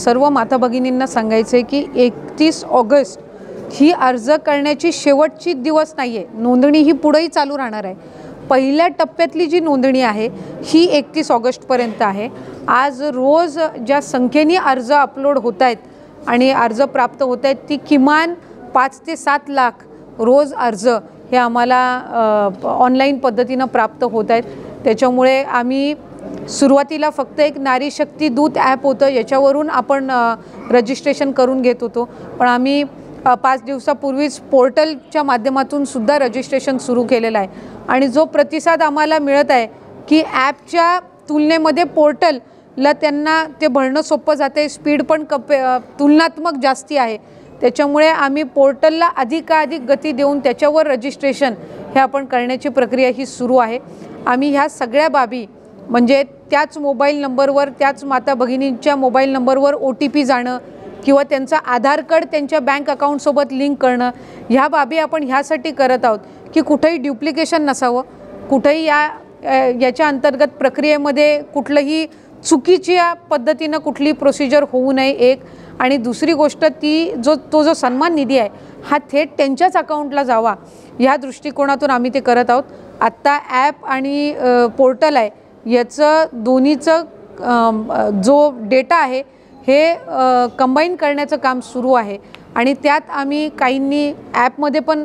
सर्व माता भगिनींना सांगायचं आहे की 31 ऑगस्ट ही अर्ज करण्याची शेवटची दिवस नाही आहे। नोंदणी ही पुढेही चालू राहणार आहे। पहिल्या टप्प्यातली जी नोंदणी आहे ही 31 ऑगस्टपर्यंत आहे। आज रोज ज्या संख्येने अर्ज अपलोड होत आहेत आणि अर्ज प्राप्त होत आहेत ती किमान 5 ते 7 लाख रोज अर्ज हे आम्हाला ऑनलाईन पद्धतीने प्राप्त होत आहेत। त्याच्यामुळे आम्ही सुरुवातीला फक्त एक नारी शक्ती दूत ॲप होतं, याच्यावरून आपण रजिस्ट्रेशन करून घेत होतो, पण आम्ही 5 दिवसापूर्वीच पोर्टलच्या माध्यमातून सुद्धा रजिस्ट्रेशन सुरू केलेलं आहे। आणि जो प्रतिसाद आम्हाला मिळत आहे की ॲपच्या तुलनेमध्ये पोर्टलला त्यांना ते भरणं सोपं जाते, स्पीड पण तुलनात्मक जास्ती आहे। त्याच्यामुळे आम्ही पोर्टलला अधिकाधिक गती देऊन त्याच्यावर रजिस्ट्रेशन हे आपण करण्याची प्रक्रिया ही सुरू आहे। आम्ही ह्या सगळ्या बाबी म्हणजे त्याच मोबाईल नंबरवर, त्याच माता भगिनींच्या मोबाईल नंबरवर OTP जाणं किंवा त्यांचा आधार कार्ड त्यांच्या बँक अकाउंटसोबत लिंक करणं, ह्या बाबी आपण ह्यासाठी करत आहोत की कुठेही ड्युप्लिकेशन नसावं, कुठेही याच्या अंतर्गत प्रक्रियेमध्ये कुठलंही चुकीच्या पद्धतीनं कुठली प्रोसिजर होऊ नये एक। आणि दुसरी गोष्ट ती तो जो सन्मान निधी आहे हा थेट त्यांच्याच अकाउंटला जावा, ह्या दृष्टिकोनातून आम्ही ते करत आहोत। आत्ता ॲप आणि पोर्टल आहे याचं दोन्हीचं जो डेटा आहे हे कंबाईन करण्याचं काम सुरू आहे। आणि त्यात आम्ही काहींनी ॲपमध्ये पण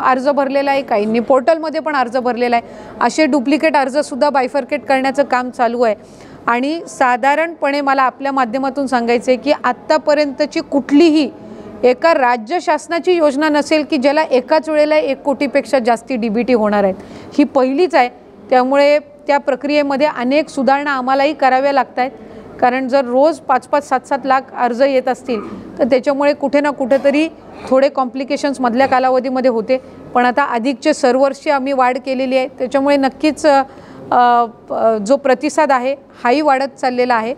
अर्ज भरलेला आहे, काहींनी पोर्टलमध्ये पण अर्ज भरलेला आहे। असे डुप्लिकेट अर्जसुद्धा बायफर्केट करण्याचं काम चालू आहे। आणि साधारणपणे मला आपल्या माध्यमातून सांगायचं आहे की आत्तापर्यंतची कुठलीही एका राज्य शासनाची योजना नसेल की ज्याला एकाच वेळेला 1 कोटीपेक्षा जास्ती DBT होणार आहेत, ही पहिलीच आहे। त्यामुळे त्या प्रक्रियेमध्ये अनेक सुधारणा आम्हालाही कराव्या लागत आहेत, कारण जर रोज 5-5, 7-7 लाख अर्ज येत असतील तर त्याच्यामुळे कुठे ना कुठेतरी थोडे कॉम्प्लिकेशन्स मधल्या कालावधीमध्ये होते। पण आता अधिकचे सर्व्हर्सची आम्ही वाढ केलेली आहे, त्याच्यामुळे नक्कीच जो प्रतिसाद आहे हाही वाढत चाललेला आहे।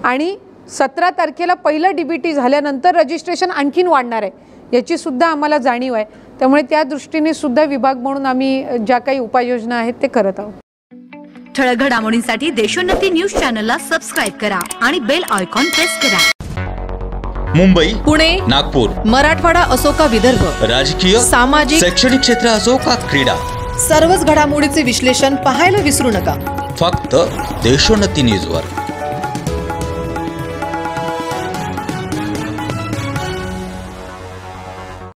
आणि 17 तारखेला पहिलं DBT झाल्यानंतर रजिस्ट्रेशन आणखीन वाढणार आहे, याची सुद्धा आम्हाला जाणीव आहे। त्यामुळे त्या दृष्टीने सुद्धा विभाग म्हणून आम्ही ज्या काही उपाययोजना आहेत ते करत आहोत। ठळक घडामोडींसाठी देशोन्नती न्यूज चॅनलला सबस्क्राइब करा आणि बेल आयकॉन प्रेस करा। मुंबई, पुणे, नागपूर, मराठवाडा असो का विदर्भ, राजकीय, सामाजिक, शैक्षणिक क्षेत्र असो का क्रीडा, सर्वच घडामोडीचे विश्लेषण पाहायला विसरू नका। फक्त देशोन्नती न्यूजवर।